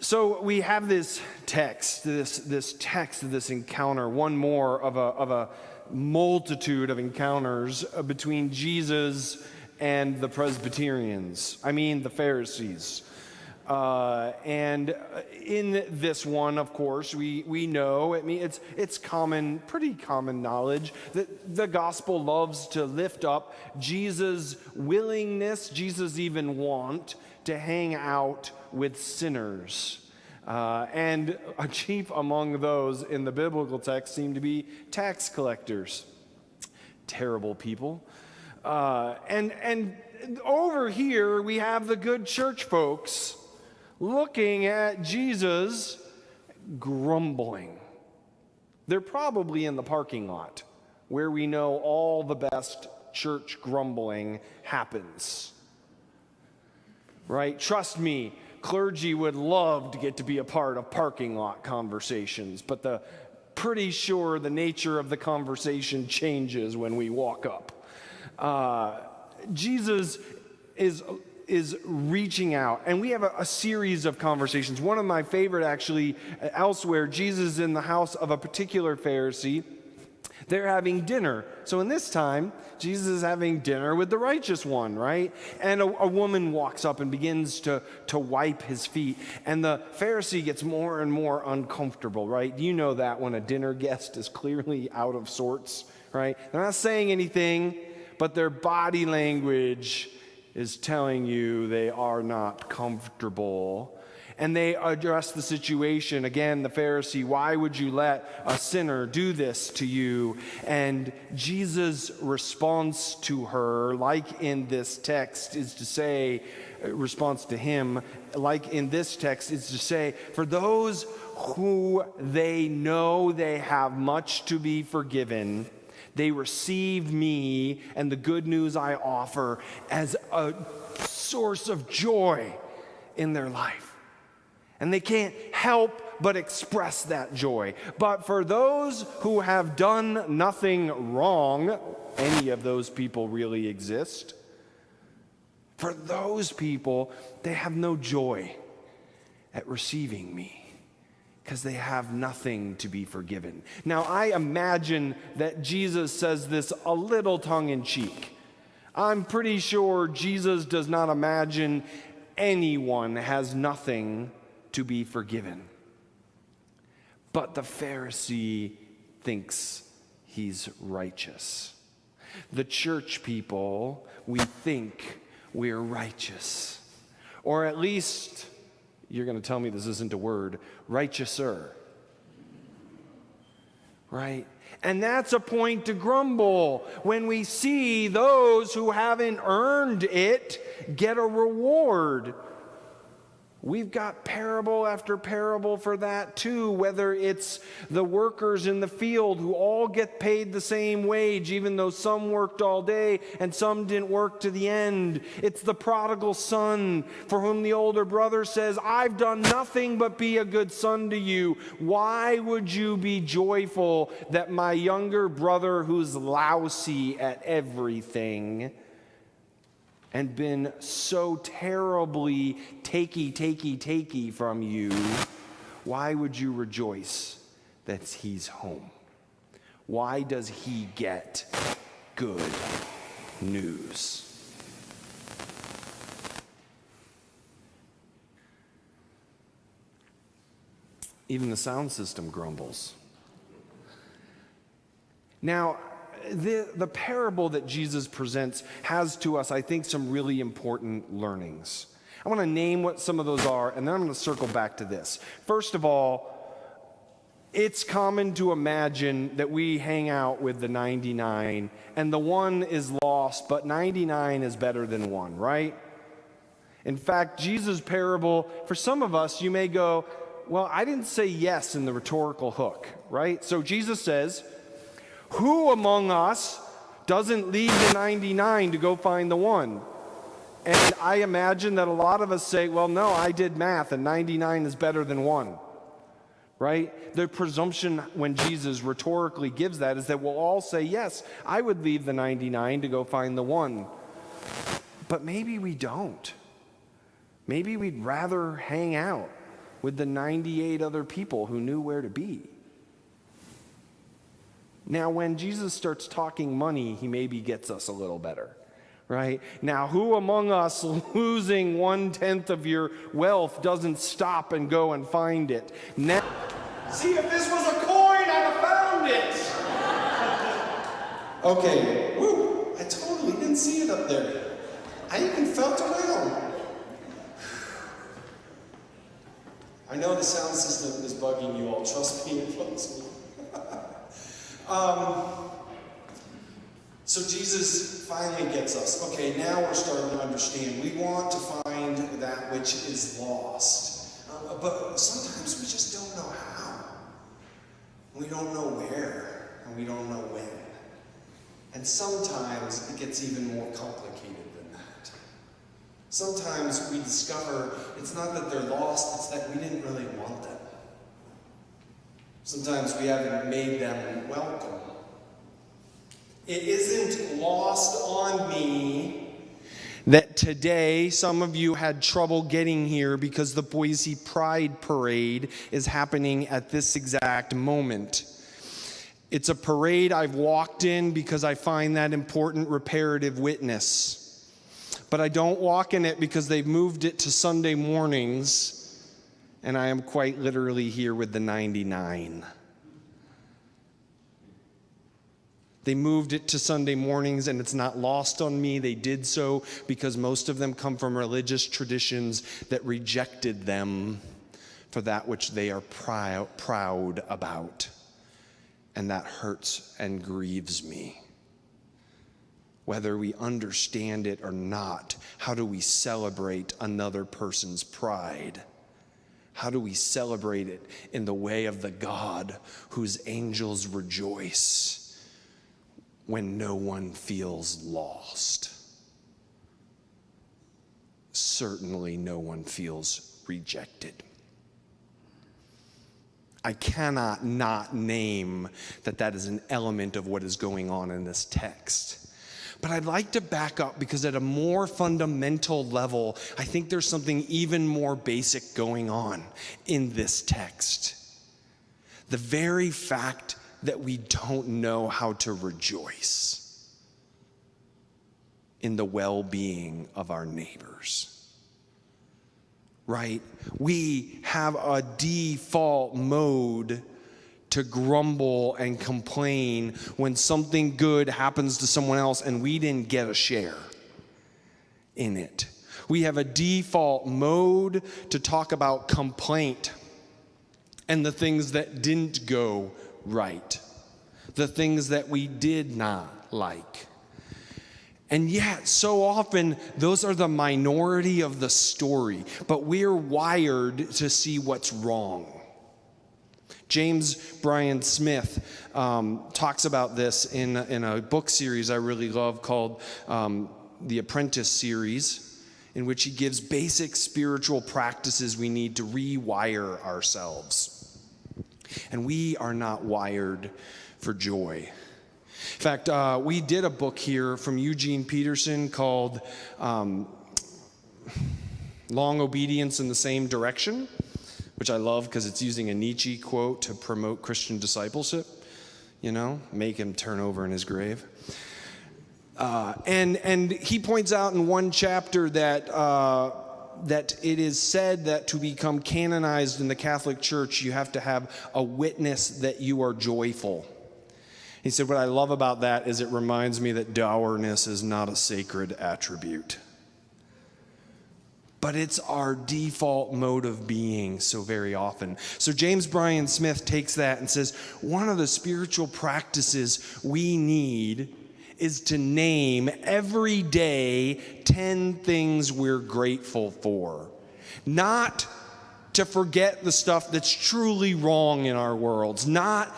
So we have this text, this encounter, one more of a multitude of encounters between Jesus and the Presbyterians. The Pharisees. And in this one, of course, we know, it's pretty common knowledge that the gospel loves to lift up Jesus' willingness, Jesus' even want to hang out with sinners. And chief among those in the biblical text seem to be tax collectors. Terrible people. And over here we have the good church folks looking at Jesus grumbling. They're probably in the parking lot where we know all the best church grumbling happens. Right? Trust me, clergy would love to get to be a part of parking lot conversations, but pretty sure the nature of the conversation changes when we walk up. Jesus is reaching out, and we have a series of conversations. One of my favorite, actually, elsewhere, Jesus is in the house of a particular Pharisee. They're having dinner. So in this time, Jesus is having dinner with the righteous one, right? And a woman walks up and begins to wipe his feet. And the Pharisee gets more and more uncomfortable, right? You know that when a dinner guest is clearly out of sorts, right? They're not saying anything, but their body language is telling you they are not comfortable. And they address the situation. Again, the Pharisee, why would you let a sinner do this to you? And Jesus' response to her, like in this text, is to say, response to him, like in this text, is to say, for those who they know they have much to be forgiven, they receive me and the good news I offer as a source of joy in their life. And they can't help but express that joy. But for those who have done nothing wrong, any of those people really exist, for those people, they have no joy at receiving me because they have nothing to be forgiven. Now, I imagine that Jesus says this a little tongue-in-cheek. I'm pretty sure Jesus does not imagine anyone has nothing to be forgiven. But the Pharisee thinks he's righteous. The church people, we think we're righteous. Or at least, you're going to tell me this isn't a word, righteouser. Right? And that's a point to grumble when we see those who haven't earned it get a reward. We've got parable after parable for that too, whether it's the workers in the field who all get paid the same wage, even though some worked all day and some didn't work to the end. It's the prodigal son for whom the older brother says, I've done nothing but be a good son to you. Why would you be joyful that my younger brother, who's lousy at everything and been so terribly takey from you, why would you rejoice that he's home? Why does he get good news? Even the sound system grumbles. Now, the parable that Jesus presents has to us, I think, some really important learnings. I want to name what some of those are, and then I'm going to circle back to this. First of all, it's common to imagine that we hang out with the 99, and the one is lost, but 99 is better than one, right? In fact, Jesus' parable, for some of us, you may go, well, I didn't say yes in the rhetorical hook, right? So Jesus says, who among us doesn't leave the 99 to go find the one? And I imagine that a lot of us say, well, no, I did math, and 99 is better than one, right? The presumption when Jesus rhetorically gives that is that we'll all say, yes, I would leave the 99 to go find the one. But maybe we don't. Maybe we'd rather hang out with the 98 other people who knew where to be. Now, when Jesus starts talking money, he maybe gets us a little better, right? Now, who among us losing 1/10 of your wealth doesn't stop and go and find it? Now, see, if this was a coin, I'd have found it. Okay, woo, I totally didn't see it up there. I even felt around. I know the sound system is bugging you all. Trust me, it bugs me. So Jesus finally gets us. Okay, now we're starting to understand. We want to find that which is lost. But sometimes we just don't know how. We don't know where, and we don't know when. And sometimes it gets even more complicated than that. Sometimes we discover it's not that they're lost, it's that we didn't really want them. Sometimes we haven't made them welcome. It isn't lost on me that today some of you had trouble getting here because the Boise Pride Parade is happening at this exact moment. It's a parade I've walked in because I find that important reparative witness. But I don't walk in it because they've moved it to Sunday mornings, and I am quite literally here with the 99. They moved it to Sunday mornings, and it's not lost on me. They did so because most of them come from religious traditions that rejected them for that which they are proud about. And that hurts and grieves me. Whether we understand it or not, how do we celebrate another person's pride? How do we celebrate it in the way of the God whose angels rejoice when no one feels lost? Certainly no one feels rejected. I cannot not name that is an element of what is going on in this text. But I'd like to back up because at a more fundamental level, I think there's something even more basic going on in this text. The very fact that we don't know how to rejoice in the well-being of our neighbors. Right? We have a default mode to grumble and complain when something good happens to someone else and we didn't get a share in it. We have a default mode to talk about complaint and the things that didn't go right, the things that we did not like. And yet, so often, those are the minority of the story, but we're wired to see what's wrong. James Bryan Smith talks about this in a book series I really love called The Apprentice series, in which he gives basic spiritual practices we need to rewire ourselves. And we are not wired for joy. In fact, we did a book here from Eugene Peterson called Long Obedience in the Same Direction, which I love because it's using a Nietzsche quote to promote Christian discipleship, make him turn over in his grave. And he points out in one chapter that it is said that to become canonized in the Catholic Church, you have to have a witness that you are joyful. He said, what I love about that is it reminds me that dourness is not a sacred attribute. But it's our default mode of being so very often. So James Bryan Smith takes that and says, one of the spiritual practices we need is to name every day 10 things we're grateful for. Not to forget the stuff that's truly wrong in our worlds, not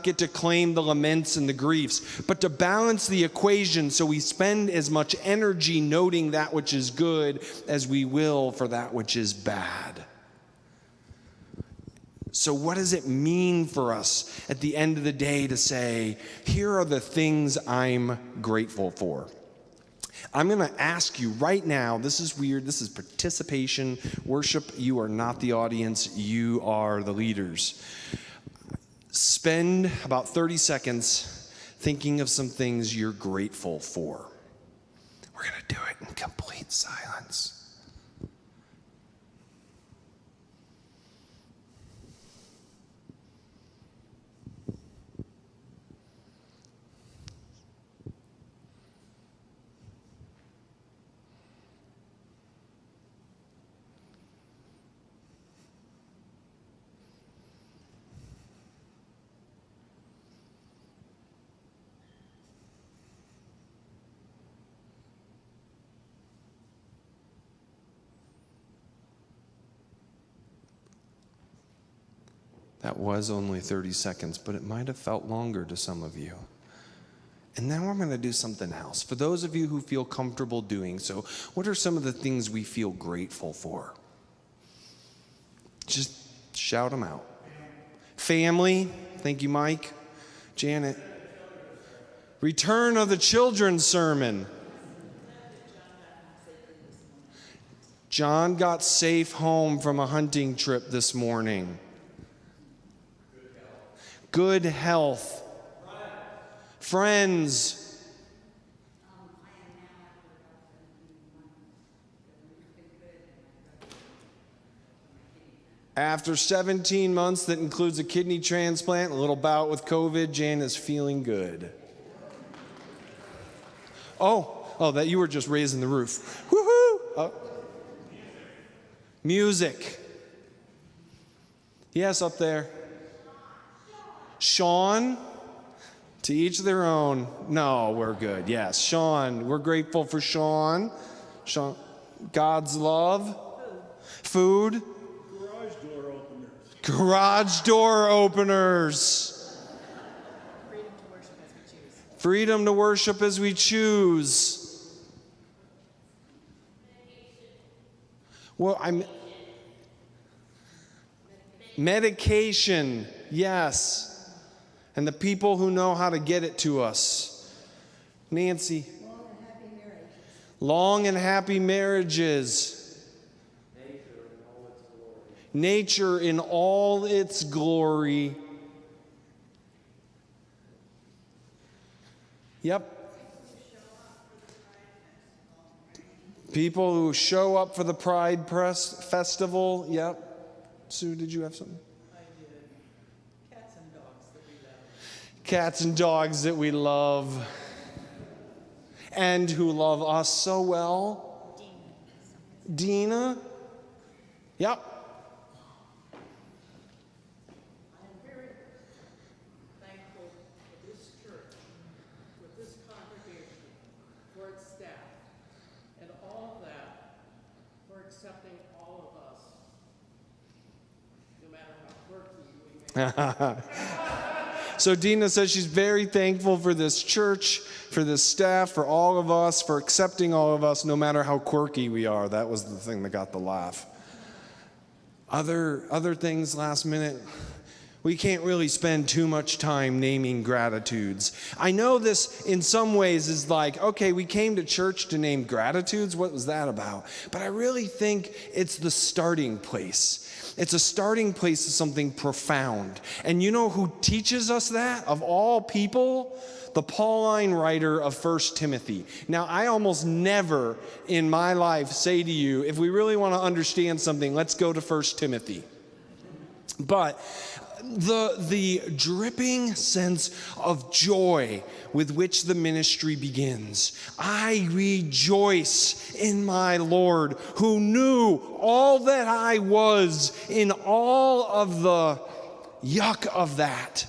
get to claim the laments and the griefs, but to balance the equation so we spend as much energy noting that which is good as we will for that which is bad. So what does it mean for us at the end of the day to say, here are the things I'm grateful for? I'm going to ask you right now, this is weird, this is participation. Worship, you are not the audience, you are the leaders. Spend about 30 seconds thinking of some things you're grateful for. We're going to do it in complete silence. That was only 30 seconds, but it might have felt longer to some of you. And now I'm going to do something else. For those of you who feel comfortable doing so, what are some of the things we feel grateful for? Just shout them out. Family. Thank you, Mike. Janet. Return of the children's sermon. John got safe home from a hunting trip this morning. Good health. Friends. After 17 months, that includes a kidney transplant, a little bout with COVID, Jan is feeling good. Oh, that you were just raising the roof. Woohoo! Oh. Music. Yes, up there. Sean, to each their own. No, we're good. Yes, Sean. We're grateful for Sean. Sean, God's love. Food. Garage door openers. Garage door openers. Freedom to worship as we choose. Well, medication. Yes. And the people who know how to get it to us. Nancy. Long and happy marriages. Nature in all its glory. Yep. People who show up for the Pride Festival. Yep. Sue, did you have something? Cats and dogs that we love and who love us so well. Dina? Yep. I am very thankful for this church, for this congregation, for its staff, and all of that, for accepting all of us, no matter how quirky we may be. So Dina says she's very thankful for this church, for this staff, for all of us, for accepting all of us, no matter how quirky we are. That was the thing that got the laugh. Other things last minute. We can't really spend too much time naming gratitudes. I know this in some ways is like, okay, we came to church to name gratitudes. What was that about? But I really think it's the starting place. It's a starting place of something profound. And you know who teaches us that? Of all people? The Pauline writer of 1 Timothy. Now, I almost never in my life say to you, if we really want to understand something, let's go to 1 Timothy. But the dripping sense of joy with which the ministry begins. I rejoice in my Lord, who knew all that I was in all of the yuck of that,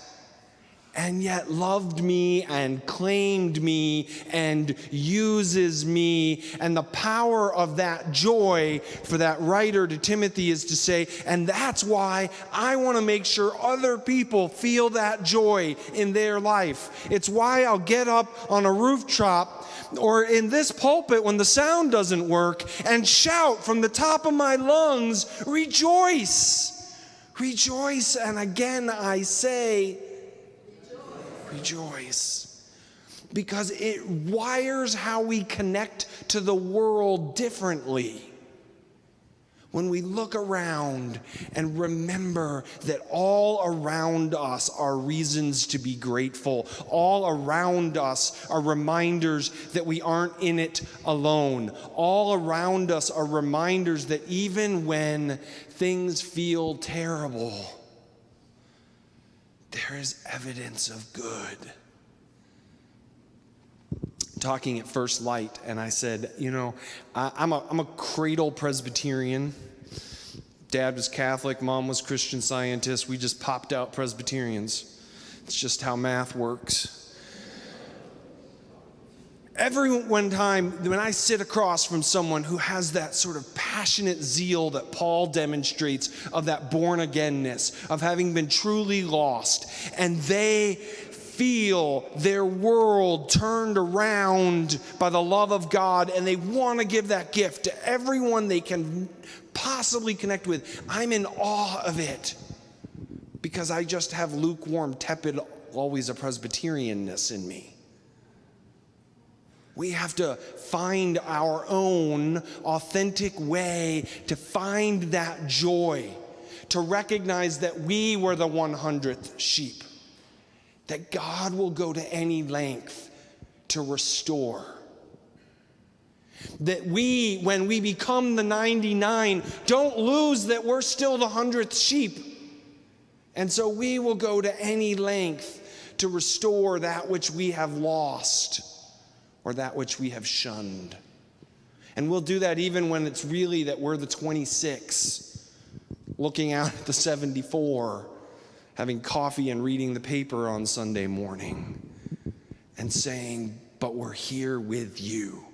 and yet loved me and claimed me and uses me. And the power of that joy for that writer to Timothy is to say, and that's why I want to make sure other people feel that joy in their life. It's why I'll get up on a rooftop or in this pulpit when the sound doesn't work and shout from the top of my lungs, rejoice, rejoice. And again I say, rejoice. because it wires how we connect to the world differently. When we look around and remember that all around us are reasons to be grateful, all around us are reminders that we aren't in it alone. All around us are reminders that even when things feel terrible, there is evidence of good. Talking at First Light, and I said, I'm a cradle Presbyterian. Dad was Catholic, Mom was Christian Scientist. We just popped out Presbyterians. It's just how math works. Every one time when I sit across from someone who has that sort of passionate zeal that Paul demonstrates, of that born-againness, of having been truly lost, and they feel their world turned around by the love of God, and they want to give that gift to everyone they can possibly connect with, I'm in awe of it, because I just have lukewarm, tepid, always a Presbyterianness in me. We have to find our own authentic way to find that joy, to recognize that we were the 100th sheep, that God will go to any length to restore. That we, when we become the 99, don't lose that we're still the 100th sheep. And so we will go to any length to restore that which we have lost or that which we have shunned. And we'll do that even when it's really that we're the 26, looking out at the 74, having coffee and reading the paper on Sunday morning and saying, but we're here with you.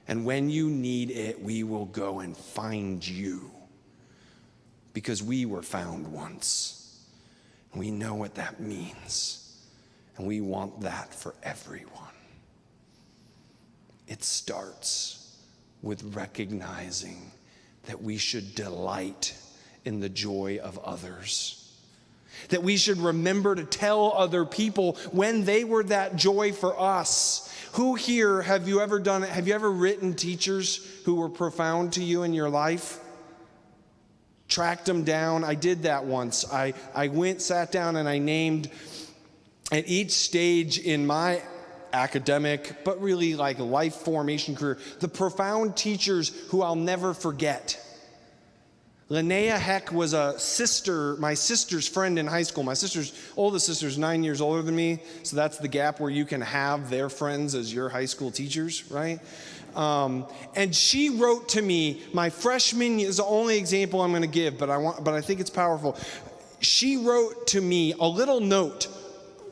And when you need it, we will go and find you, because we were found once. And we know what that means. And we want that for everyone. It starts with recognizing that we should delight in the joy of others. That we should remember to tell other people when they were that joy for us. Who here, have you ever done it? Have you ever written teachers who were profound to you in your life? Tracked them down. I did that once. I went, sat down, and I named at each stage in my academic, but really like life formation career, the profound teachers who I'll never forget. Linnea Heck was my sister's friend in high school. My oldest sister's 9 years older than me, so that's the gap where you can have their friends as your high school teachers, right? And she wrote to me, my freshman year is the only example I'm going to give, but I think it's powerful. She wrote to me a little note,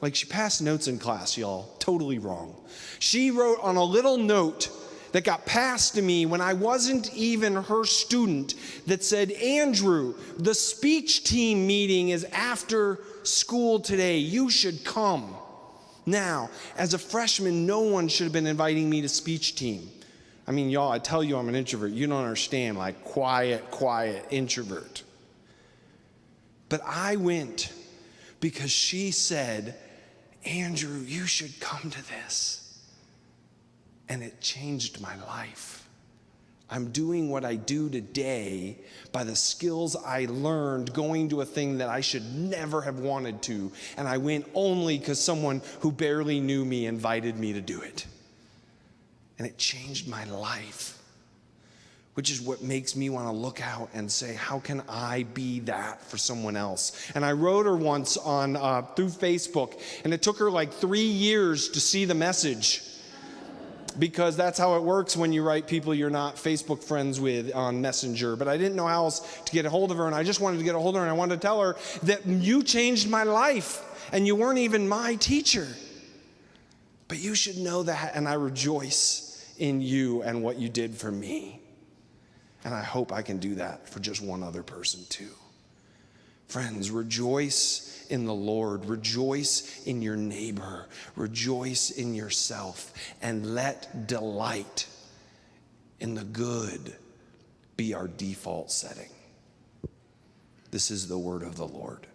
like she passed notes in class, y'all, totally wrong. She wrote on a little note that got passed to me when I wasn't even her student, that said, Andrew, the speech team meeting is after school today. You should come. Now, as a freshman, no one should have been inviting me to speech team. I mean, y'all, I tell you I'm an introvert. You don't understand, like quiet introvert. But I went because she said, Andrew, you should come to this. And it changed my life. I'm doing what I do today by the skills I learned going to a thing that I should never have wanted to. And I went only because someone who barely knew me invited me to do it. And it changed my life, which is what makes me want to look out and say, how can I be that for someone else? And I wrote her once on through Facebook, and it took her like 3 years to see the message. Because that's how it works when you write people you're not Facebook friends with on Messenger. But I didn't know how else to get a hold of her, and I just wanted to get a hold of her, and I wanted to tell her that you changed my life, and you weren't even my teacher. But you should know that, and I rejoice in you and what you did for me. And I hope I can do that for just one other person too. Friends, rejoice in the Lord. Rejoice in your neighbor. Rejoice in yourself. And let delight in the good be our default setting. This is the word of the Lord.